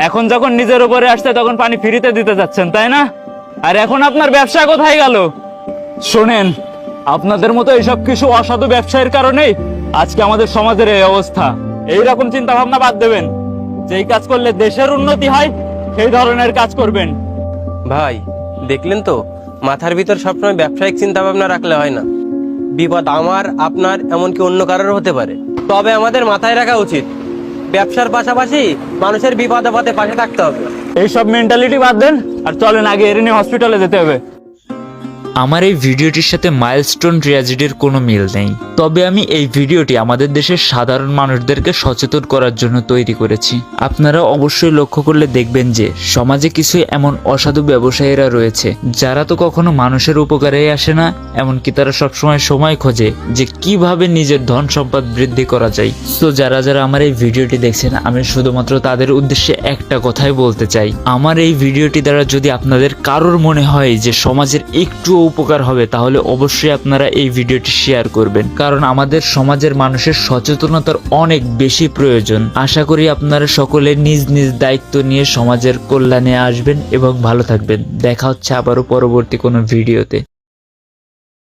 এখন যখন নিজের উপরে আসছে তখন পানি ফ্রিতে দিতে যাচ্ছেন, তাই না? আর এখন আপনার ব্যবসা কোথায় গেল? শোনেন, আপনাদের মতো এইসব কিছু অসাধু ব্যবসায়ের কারণেই আজকে আমাদের সমাজের এই অবস্থা। এইরকম চিন্তা ভাবনা বাদ দেবেন। যেই কাজ করলে দেশের উন্নতি হয় সেই ধরনের কাজ করবেন। ভাই দেখলেন তো, মাথার ভিতর সবসময় ব্যবসায়িক চিন্তা ভাবনা রাখলে হয় না। বিপদ আমার, আপনার, এমনকি অন্য কারোর হতে পারে। তবে আমাদের মাথায় রাখা উচিত ব্যবসার পাশাপাশি মানুষের বিপদ আপদে পাশে থাকতে হবে। এইসব মেন্টালিটি বাদ দেন আর চলেন আগে এর নিয়ে হসপিটালে যেতে হবে। আমার এই ভিডিওটির সাথে মাইলস্টোন ট্র্যাজেডির কোনো মিল নেই, তবে আমি এই ভিডিওটি আমাদের দেশের সাধারণ মানুষদেরকে সচেতন করার জন্য তৈরি করেছি। আপনারা অবশ্যই লক্ষ্য করলে দেখবেন যে সমাজে কিছু এমন অসাধু ব্যবসায়ীরা রয়েছে যারা তো কখনো মানুষের উপকারে আসে না, এমনকি তারা সবসময় সময় খোঁজে যে কিভাবে নিজের ধন সম্পদ বৃদ্ধি করা যায়। তো যারা যারা আমার এই ভিডিওটি দেখছেন, আমি শুধুমাত্র তাদের উদ্দেশ্যে একটা কথাই বলতে চাই, আমার এই ভিডিওটি দ্বারা যদি আপনাদের কারোর মনে হয় যে সমাজের একটু উপকার হবে, তাহলে অবশ্যই আপনারা এই ভিডিওটি শেয়ার করবেন, কারণ আমাদের সমাজের মানুষের সচেতনতার অনেক বেশি প্রয়োজন। আশা করি আপনারা সকলে নিজ নিজ দায়িত্ব নিয়ে সমাজের কল্যাণে আসবেন এবং ভালো থাকবেন। দেখা হচ্ছে আবারও পরবর্তী কোনো ভিডিওতে।